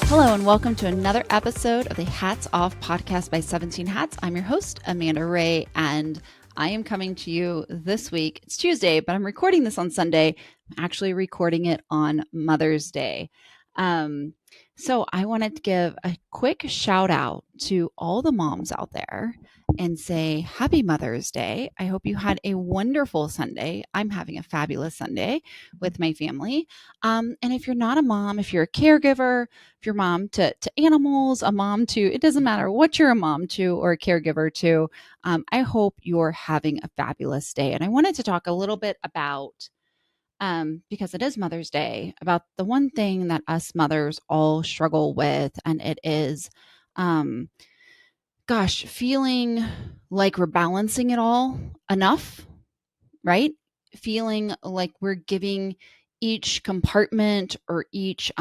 Hello and welcome to another episode of the HatsOff Podcast by 17 Hats. I'm your host, Amanda Ray, and I am coming to you this week. It's Tuesday, but I'm recording this on Sunday. I'm actually recording it on Mother's Day. So I wanted to give a quick shout out to all the moms out there and say Happy Mother's Day. I hope you had a wonderful Sunday. I'm having a fabulous Sunday with my family. And if you're not a mom, if you're a caregiver, if you're a mom to animals, a mom to, it doesn't matter what you're a mom to or a caregiver to, I hope you're having a fabulous day. And I wanted to talk a little bit about, because it is Mother's Day, about the one thing that us mothers all struggle with, and it is, feeling like we're balancing it all enough, right? Feeling like we're giving each compartment or each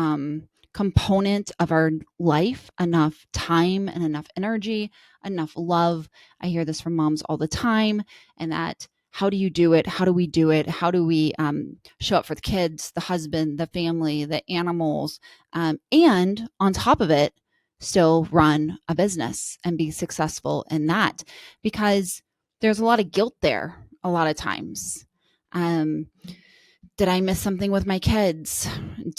component of our life enough time and enough energy, enough love. I hear this from moms all the time. And that, how do you do it? How do we do it? How do we show up for the kids, the husband, the family, the animals, and on top of it, still run a business and be successful in that? Because there's a lot of guilt there a lot of times. Did I miss something with my kids?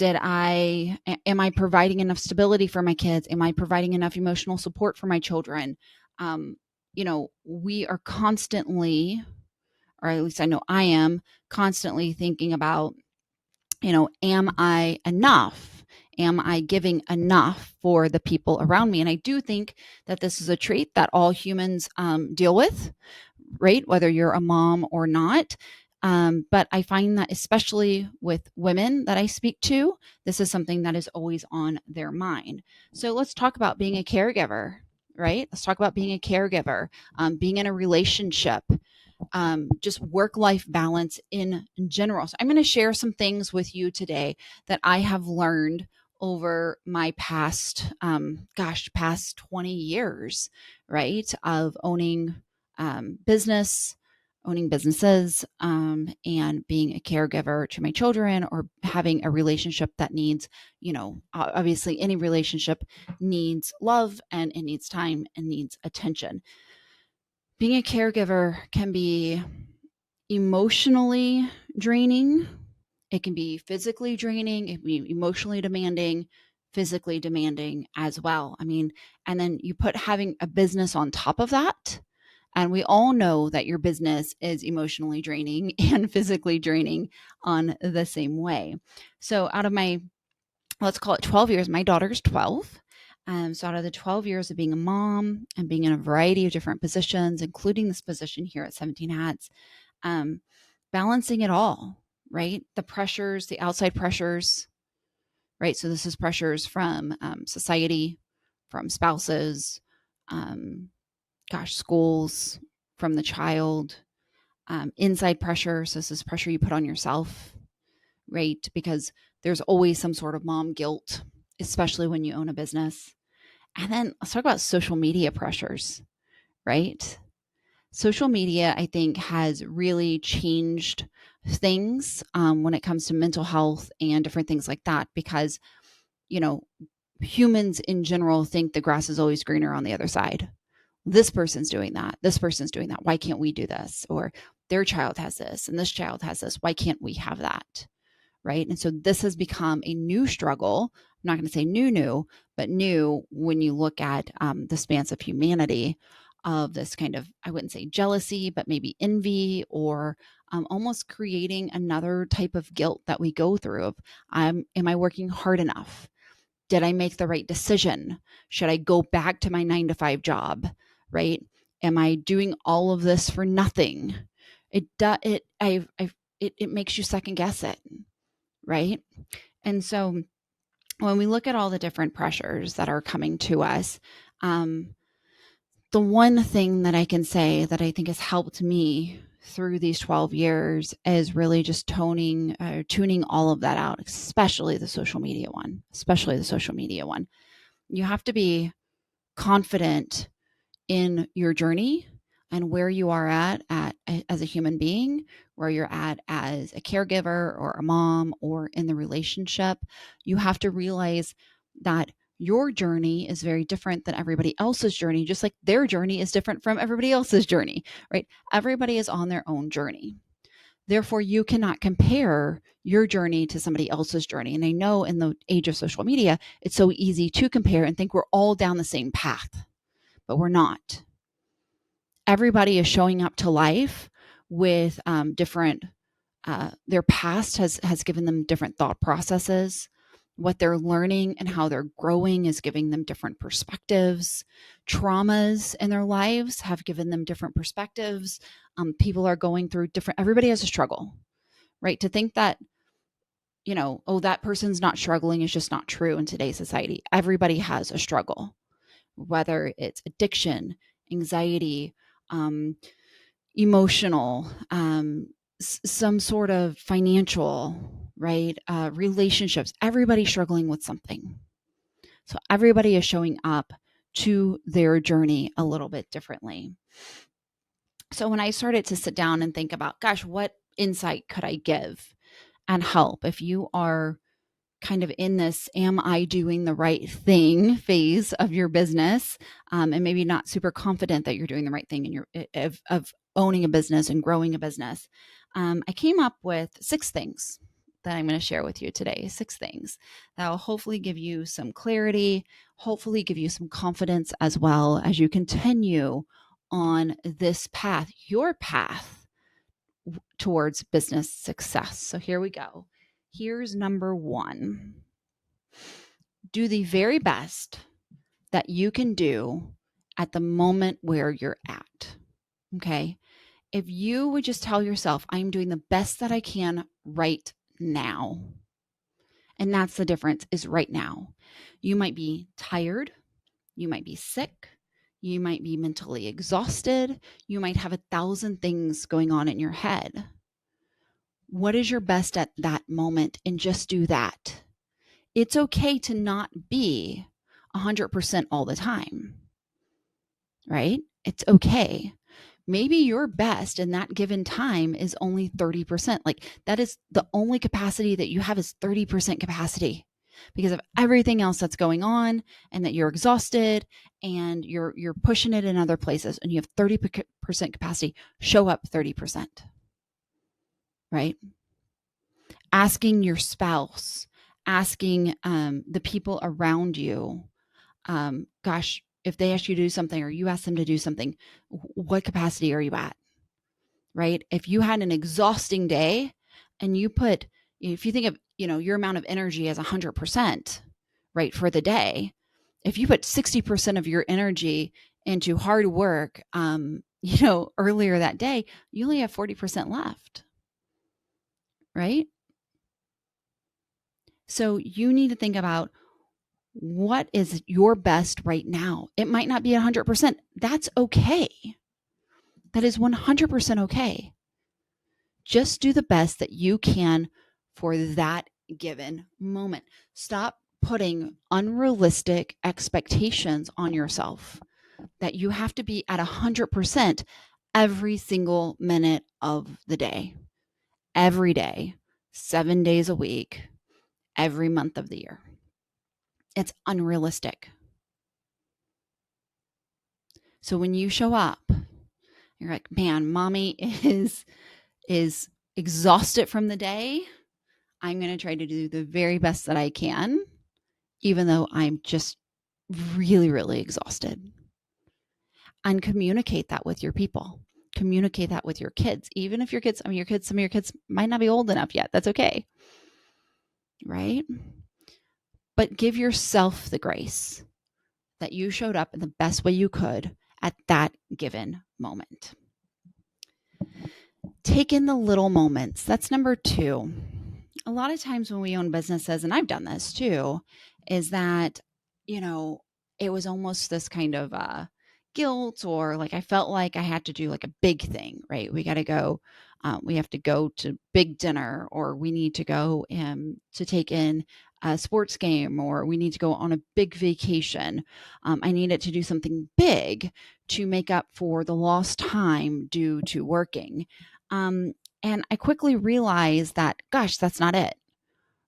Am I providing enough stability for my kids? Am I providing enough emotional support for my children? We are constantly, or at least I know I am constantly thinking about, am I enough? Am I giving enough for the people around me? And I do think that this is a trait that all humans deal with, right? Whether you're a mom or not. But I find that especially with women that I speak to, this is something that is always on their mind. So let's talk about being a caregiver, right? Let's talk about being a caregiver, being in a relationship, just work-life balance in general. So I'm going to share some things with you today that I have learned over my past 20 years, right, of owning owning businesses, and being a caregiver to my children, or having a relationship that needs, obviously any relationship needs love, and it needs time and needs attention. Being a caregiver can be emotionally draining. It can be physically draining. It can be emotionally demanding, physically demanding as well. And then you put having a business on top of that. And we all know that your business is emotionally draining and physically draining on the same way. So out of my, let's call it 12 years, my daughter's 12. So out of the 12 years of being a mom and being in a variety of different positions, including this position here at 17 Hats, balancing it all, right? The pressures, the outside pressures, right? So this is pressures from society, from spouses, schools, from the child, inside pressure. So this is pressure you put on yourself, right? Because there's always some sort of mom guilt, especially when you own a business. And then let's talk about social media pressures, right? Social media, I think, has really changed things when it comes to mental health and different things like that, because, humans in general think the grass is always greener on the other side. This person's doing that. This person's doing that. Why can't we do this? Or their child has this and this child has this. Why can't we have that? Right. And so this has become a new struggle. I'm not going to say new, but new when you look at the spans of humanity, of this kind of, I wouldn't say jealousy, but maybe envy, or almost creating another type of guilt that we go through of, am I working hard enough? Did I make the right decision? Should I go back to my 9-to-5 job? Right? Am I doing all of this for nothing? It makes you second guess it, right? And so when we look at all the different pressures that are coming to us, the one thing that I can say that I think has helped me through these 12 years is really just tuning all of that out, especially the social media one. You have to be confident in your journey and where you are at as a human being, where you're at as a caregiver or a mom or in the relationship. You have to realize that Your journey is very different than everybody else's journey, just like their journey is different from everybody else's journey, right? Everybody is on their own journey. Therefore, you cannot compare your journey to somebody else's journey. And I know in the age of social media, it's so easy to compare and think we're all down the same path, but we're not. Everybody is showing up to life with different, their past has given them different thought processes. What they're learning and how they're growing is giving them different perspectives. Traumas in their lives have given them different perspectives. People are going through different, everybody has a struggle, right? To think that, oh, that person's not struggling is just not true in today's society. Everybody has a struggle, whether it's addiction, anxiety, emotional, some sort of financial, right? Relationships, everybody's struggling with something. So everybody is showing up to their journey a little bit differently. So when I started to sit down and think about, gosh, what insight could I give and help if you are kind of in this am I doing the right thing phase of your business, and maybe not super confident that you're doing the right thing in your of owning a business and growing a business, I came up with 6 things that I'm going to share with you today. 6 things that will hopefully give you some clarity, hopefully give you some confidence as well as you continue on this path, your path towards business success. So here we go. Here's number 1. Do the very best that you can do at the moment where you're at. Okay. If you would just tell yourself, I'm doing the best that I can right now. And that's the difference, is right now. You might be tired. You might be sick. You might be mentally exhausted. You might have 1,000 things going on in your head. What is your best at that moment? And just do that. It's okay to not be 100% all the time, right? It's okay. Maybe your best in that given time is only 30%. Like, that is the only capacity that you have, is 30% capacity because of everything else that's going on, and that you're exhausted and you're pushing it in other places, and you have 30% capacity. Show up 30%, right? Asking your spouse, asking the people around you, gosh, if they ask you to do something or you ask them to do something, what capacity are you at, right? If you had an exhausting day and if you think of, your amount of energy as 100%, right, for the day, if you put 60% of your energy into hard work, earlier that day, you only have 40% left, right? So you need to think about, what is your best right now? It might not be 100%. That's okay. That is 100% okay. Just do the best that you can for that given moment. Stop putting unrealistic expectations on yourself that you have to be at 100% every single minute of the day, every day, 7 days a week, every month of the year. It's unrealistic. So when you show up, you're like, man, mommy is exhausted from the day. I'm going to try to do the very best that I can, even though I'm just really, really exhausted. And communicate that with your people. Communicate that with your kids. Even if some of your kids might not be old enough yet. That's okay. Right? But give yourself the grace that you showed up in the best way you could at that given moment. Take in the little moments. That's number 2. A lot of times when we own businesses, and I've done this too, is that, it was almost this kind of guilt, or like I felt like I had to do like a big thing, right? We have to go to big dinner, or we need to go to take in a sports game, or we need to go on a big vacation. I needed to do something big to make up for the lost time due to working. And I quickly realized that, gosh, that's not it,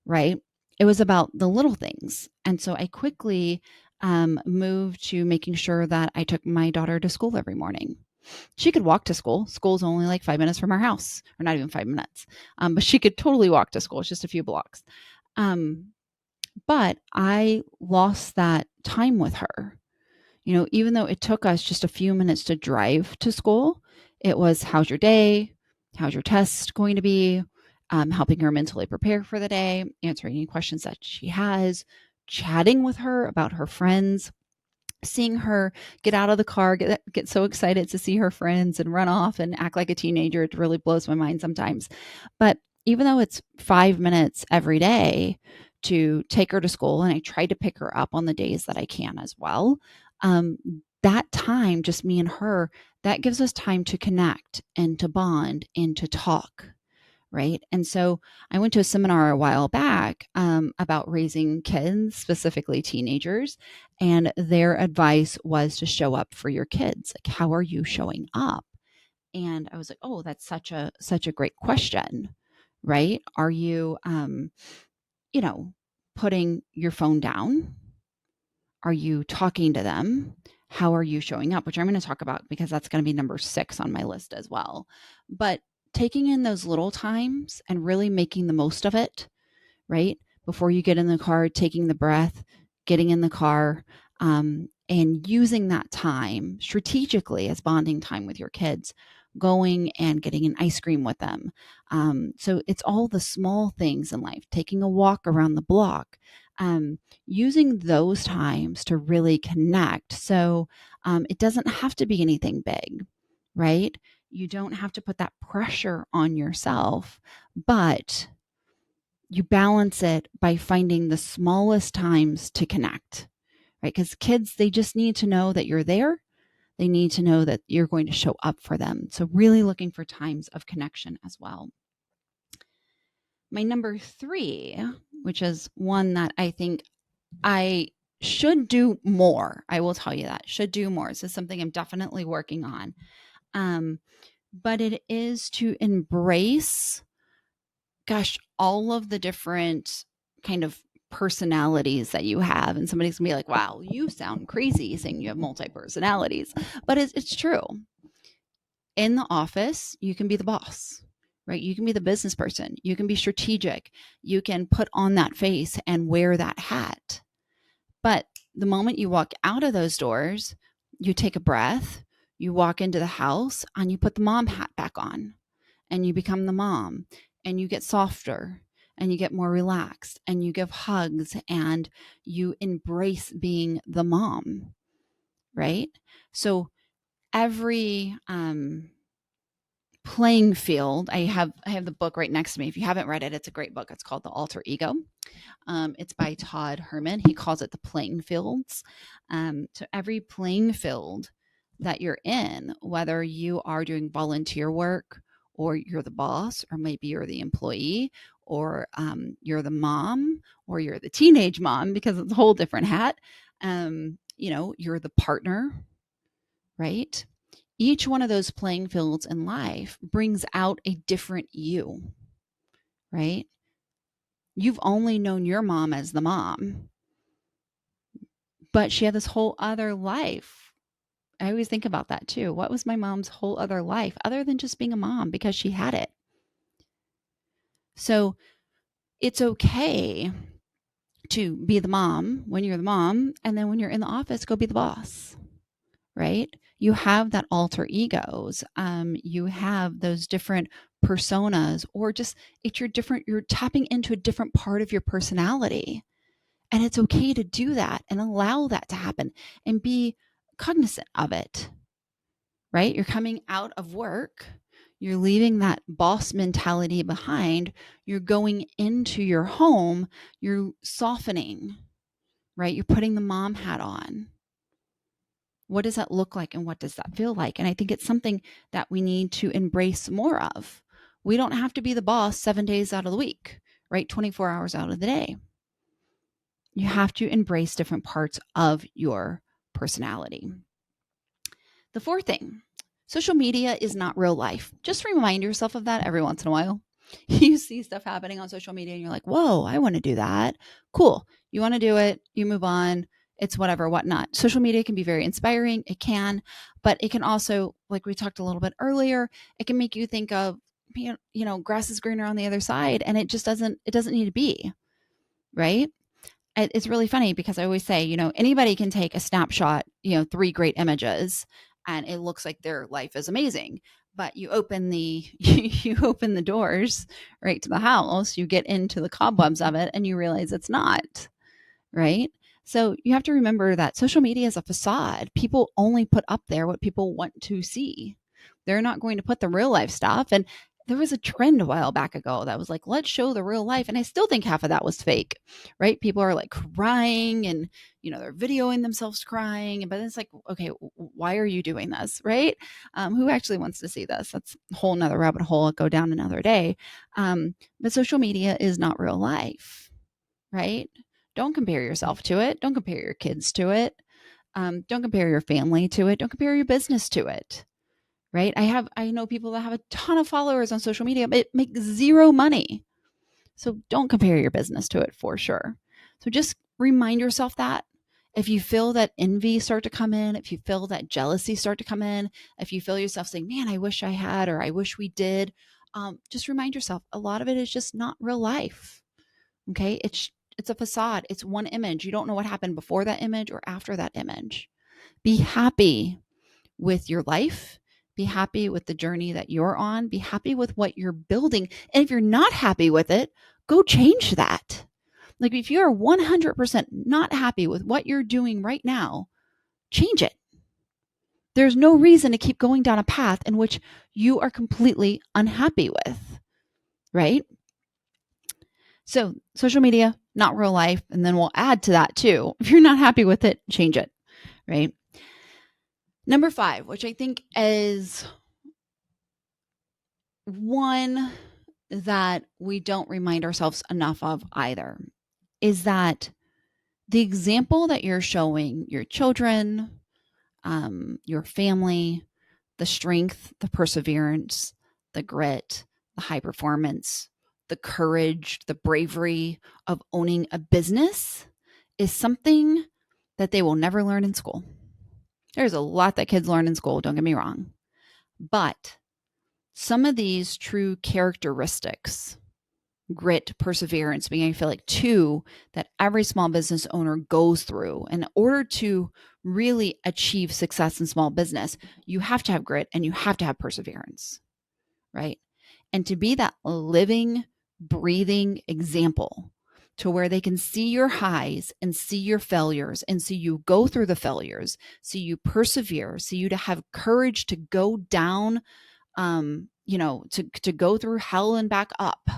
right? it was about the little things. And so I quickly moved to making sure that I took my daughter to school every morning. She could walk to school. School's only like 5 minutes from our house, or not even 5 minutes. But she could totally walk to school. It's just a few blocks. But I lost that time with her. Even though it took us just a few minutes to drive to school, it was, how's your day? How's your test going to be? Helping her mentally prepare for the day, answering any questions that she has, chatting with her about her friends, seeing her get out of the car, get so excited to see her friends and run off and act like a teenager. It really blows my mind sometimes. But even though it's 5 minutes every day to take her to school, and I try to pick her up on the days that I can as well, that time, just me and her, that gives us time to connect and to bond and to talk. Right. And so I went to a seminar a while back about raising kids, specifically teenagers, and their advice was to show up for your kids. Like, how are you showing up? And I was like, oh, that's such a great question. Right. Are you, putting your phone down? Are you talking to them? How are you showing up? Which I'm going to talk about because that's going to be number 6 on my list as well. But taking in those little times and really making the most of it, right? Before you get in the car, taking the breath, getting in the car, and using that time strategically as bonding time with your kids, going and getting an ice cream with them. So it's all the small things in life, taking a walk around the block, using those times to really connect. So it doesn't have to be anything big, right? You don't have to put that pressure on yourself, but you balance it by finding the smallest times to connect, right? Because kids, they just need to know that you're there. They need to know that you're going to show up for them. So really looking for times of connection as well. My number 3, which is one that I think I should do more. I will tell you that. Should do more. This is something I'm definitely working on. But it is to embrace, all of the different kind of personalities that you have. And somebody's gonna be like, wow, you sound crazy saying you have multi-personalities. But it's true. In the office, you can be the boss, right? You can be the business person. You can be strategic. You can put on that face and wear that hat. But the moment you walk out of those doors, you take a breath, you walk into the house, and you put the mom hat back on, and you become the mom, and you get softer, and you get more relaxed, and you give hugs, and you embrace being the mom, right? So every playing field, I have the book right next to me. If you haven't read it, it's a great book. It's called The Alter Ego. It's by Todd Herman. He calls it the playing fields. So every playing field that you're in, whether you are doing volunteer work, or you're the boss, or maybe you're the employee, or you're the mom, or you're the teenage mom, because it's a whole different hat. You're the partner, right? Each one of those playing fields in life brings out a different you, right? You've only known your mom as the mom, but she had this whole other life. I always think about that too. What was my mom's whole other life other than just being a mom, because she had it? So it's okay to be the mom when you're the mom, and then when you're in the office, go be the boss, right? You have that alter egos. You have those different personas, or just you're tapping into a different part of your personality. And it's okay to do that and allow that to happen and be cognizant of it, right? You're coming out of work. You're leaving that boss mentality behind. You're going into your home. You're softening, right? You're putting the mom hat on. What does that look like, and what does that feel like? And I think it's something that we need to embrace more of. We don't have to be the boss 7 days out of the week, right? 24 hours out of the day. You have to embrace different parts of your personality. The 4th thing, social media is not real life. Just remind yourself of that every once in a while. You see stuff happening on social media and you're like, whoa, I want to do that. Cool. You want to do it. You move on. It's whatever, whatnot. Social media can be very inspiring. It can, but it can also, like we talked a little bit earlier, it can make you think of, grass is greener on the other side, and it doesn't need to be, right? It's really funny because I always say, anybody can take a snapshot, 3 great images, and it looks like their life is amazing. But you open the you open the doors right to the house, you get into the cobwebs of it, and you realize it's not, right? So you have to remember that social media is a facade. People only put up there what people want to see. They're not going to put the real life stuff. And there was a trend a while back ago that was like, let's show the real life. And I still think half of that was fake, right? People are like crying and, they're videoing themselves crying. But it's like, okay, why are you doing this, right? Who actually wants to see this? That's a whole nother rabbit hole. I'll go down another day. But social media is not real life, right? Don't compare yourself to it. Don't compare your kids to it. Don't compare your family to it. Don't compare your business to it. Right? I know people that have a ton of followers on social media, but make zero money. So don't compare your business to it for sure. So just remind yourself that if you feel that envy start to come in, if you feel that jealousy start to come in, if you feel yourself saying, man, I wish I had, or I wish we did, just remind yourself a lot of it is just not real life. Okay. It's a facade. It's one image. You don't know what happened before that image or after that image. Be happy with your life. Be happy with the journey that you're on. Be happy with what you're building. And if you're not happy with it, go change that. Like if you're 100% not happy with what you're doing right now, change it. There's no reason to keep going down a path in which you are completely unhappy with, right? So social media, not real life. And then we'll add to that too. If you're not happy with it, change it, right? Number 5, which I think is one that we don't remind ourselves enough of either, is that the example that you're showing your children, your family, the strength, the perseverance, the grit, the high performance, the courage, the bravery of owning a business is something that they will never learn in school. There's a lot that kids learn in school, don't get me wrong. But some of these true characteristics, grit, perseverance, being I feel like 2 that every small business owner goes through in order to really achieve success in small business, you have to have grit and you have to have perseverance, right? And to be that living, breathing example to where they can see your highs and see your failures and see you go through the failures, see you persevere, see you to have courage to go down, to go through hell and back up,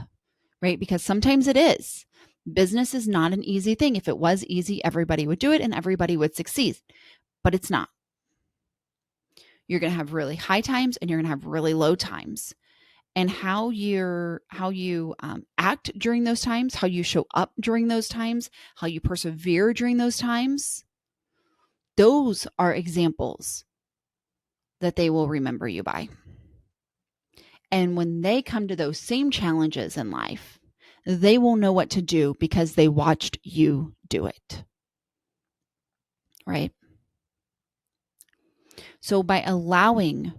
right? Because sometimes it is. Business is not an easy thing. If it was easy, everybody would do it and everybody would succeed, but it's not. You're going to have really high times and you're going to have really low times. And how you act during those times, how you show up during those times, how you persevere during those times, those are examples that they will remember you by. And when they come to those same challenges in life, they will know what to do because they watched you do it. Right? So by allowing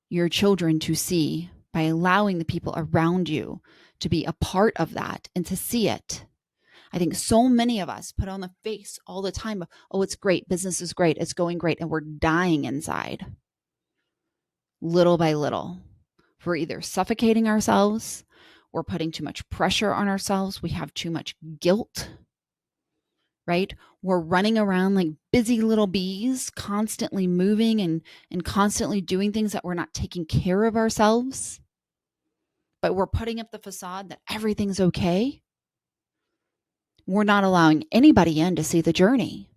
your children to see, by allowing the people around you to be a part of that and to see it, I think so many of us put on the face all the time of, oh, it's great, business is great, it's going great, and we're dying inside. Little by little, we're either suffocating ourselves, we're putting too much pressure on ourselves, we have too much guilt, right? We're running around like busy little bees, constantly moving and constantly doing things that we're not taking care of ourselves, but we're putting up the facade that everything's okay. We're not allowing anybody in to see the journey.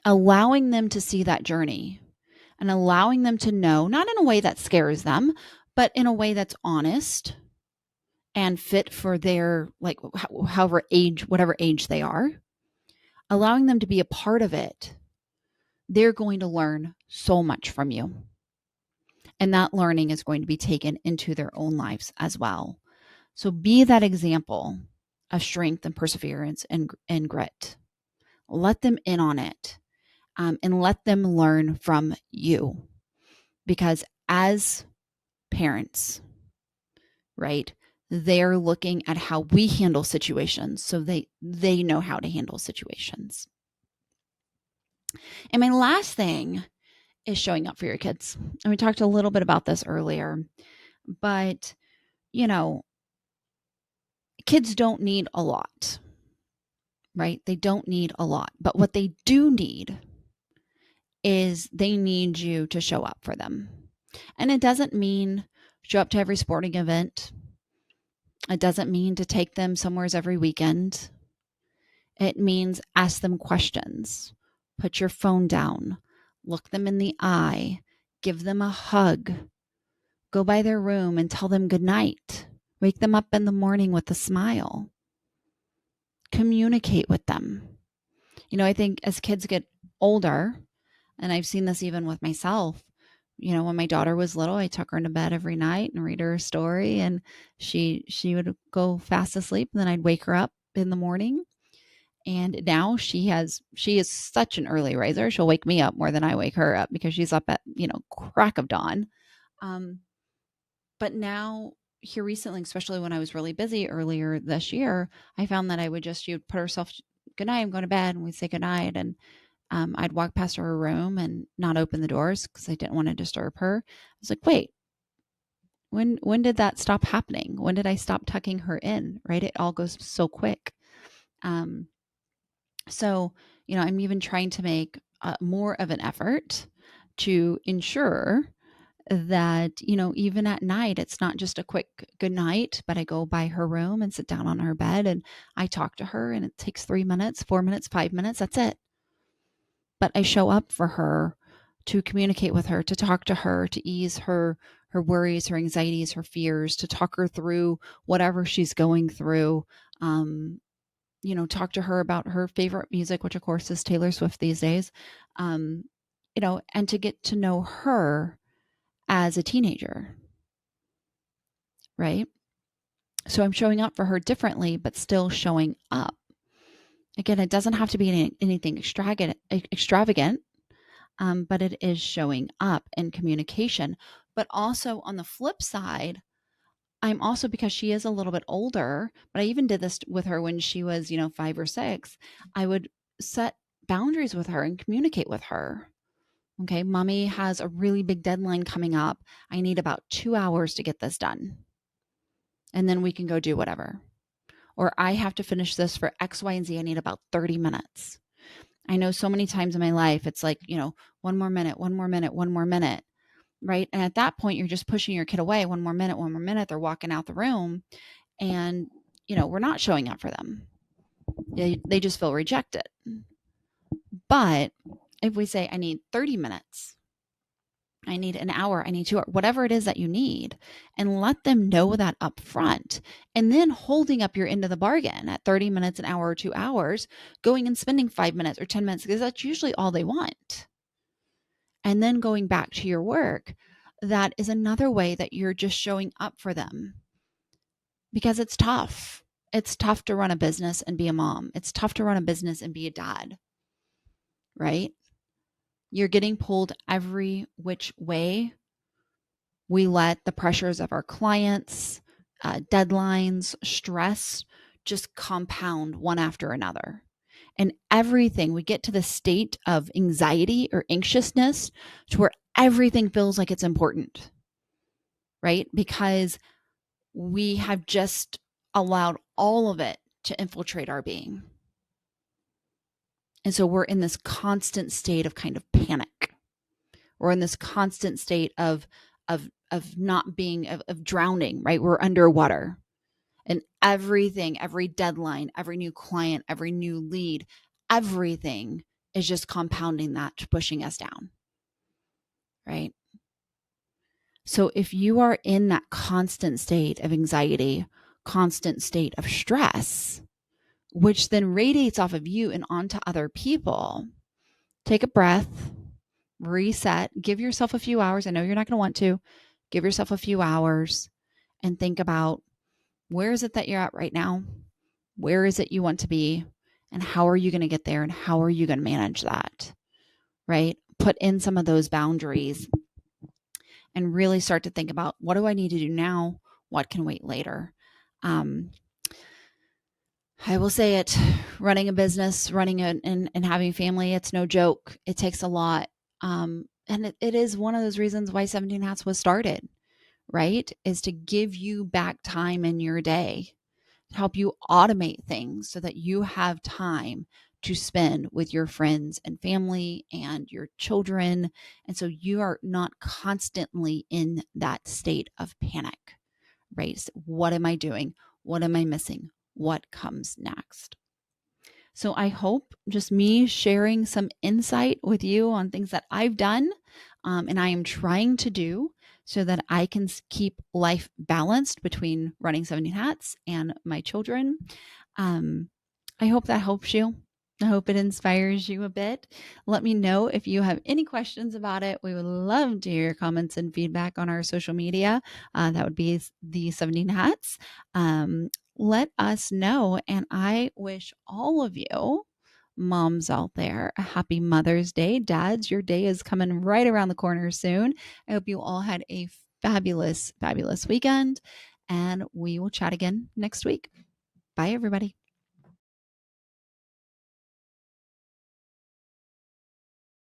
Allowing them to see that journey and allowing them to know, not in a way that scares them, but in a way that's honest and fit for their, like, whatever age they are, allowing them to be a part of it, they're going to learn so much from you. And that learning is going to be taken into their own lives as well. So be that example of strength and perseverance and grit. Let them in on it, and let them learn from you. Because as parents, right, they're looking at how we handle situations, so they know how to handle situations. And my last thing is showing up for your kids. And we talked a little bit about this earlier, but kids don't need a lot, right? They don't need a lot, but what they do need is they need you to show up for them. And it doesn't mean show up to every sporting event. It doesn't mean to take them somewhere every weekend. It means ask them questions, put your phone down, look them in the eye, give them a hug, go by their room and tell them good night, wake them up in the morning with a smile, communicate with them. I think as kids get older, and I've seen this even with myself, when my daughter was little, I took her into bed every night and read her a story, and she would go fast asleep, and then I'd wake her up in the morning. And now she is such an early riser. She'll wake me up more than I wake her up because she's up at, crack of dawn. But now here recently, especially when I was really busy earlier this year, I found that she would put herself, good night, I'm going to bed, and we'd say good night. And I'd walk past her room and not open the doors because I didn't want to disturb her. I was like, wait, when did that stop happening? When did I stop tucking her in, right? It all goes so quick. So, I'm even trying to make more of an effort to ensure that, even at night, it's not just a quick good night, but I go by her room and sit down on her bed and I talk to her, and it takes 3 minutes, 4 minutes, 5 minutes. That's it. But I show up for her, to communicate with her, to talk to her, to ease her worries, her anxieties, her fears, to talk her through whatever she's going through. Talk to her about her favorite music, which of course is Taylor Swift these days, and to get to know her as a teenager, right? So I'm showing up for her differently, but still showing up. Again, it doesn't have to be anything extravagant, but it is showing up in communication. But also on the flip side, I'm also, because she is a little bit older, but I even did this with her when she was, 5 or 6, I would set boundaries with her and communicate with her. Okay, mommy has a really big deadline coming up. I need about 2 hours to get this done. And then we can go do whatever. Or I have to finish this for X, Y, and Z. I need about 30 minutes. I know so many times in my life, it's like, one more minute, one more minute, one more minute. Right. And at that point, you're just pushing your kid away. One more minute. They're walking out the room, and, we're not showing up for them. They just feel rejected. But if we say, I need 30 minutes, I need an hour, I need 2 hours, whatever it is that you need, and let them know that up front, and then holding up your end of the bargain at 30 minutes, an hour, or 2 hours, going and spending 5 minutes or 10 minutes, because that's usually all they want. And then going back to your work, that is another way that you're just showing up for them. Because it's tough. It's tough to run a business and be a mom. It's tough to run a business and be a dad, right? You're getting pulled every which way. We let the pressures of our clients, deadlines, stress just compound one after another. And everything, we get to the state of anxiety or anxiousness to where everything feels like it's important, right? Because we have just allowed all of it to infiltrate our being. And so we're in this constant state of kind of panic. We're in this constant state of not being, of drowning, right? We're underwater. And everything, every deadline, every new client, every new lead, everything is just compounding that, pushing us down, right? So if you are in that constant state of anxiety, constant state of stress, which then radiates off of you and onto other people, take a breath, reset, give yourself a few hours. I know you're not going to want to. Give yourself a few hours and think about, where is it that you're at right now? Where is it you want to be? And how are you going to get there? And how are you going to manage that? Right? Put in some of those boundaries and really start to think about, what do I need to do now? What can wait later? I will say it, running a business, and having family, it's no joke. It takes a lot. And it is one of those reasons why 17 Hats was started, right? Is to give you back time in your day, to help you automate things so that you have time to spend with your friends and family and your children. And so you are not constantly in that state of panic, right? So what am I doing? What am I missing? What comes next? So I hope just me sharing some insight with you on things that I've done and I am trying to do so that I can keep life balanced between running 17 Hats and my children. I hope that helps you. I hope it inspires you a bit. Let me know if you have any questions about it. We would love to hear your comments and feedback on our social media. That would be the 17 Hats. Let us know. And I wish all of you moms out there a happy Mother's Day. Dads, your day is coming right around the corner soon. I hope you all had a fabulous, fabulous weekend. And we will chat again next week. Bye, everybody.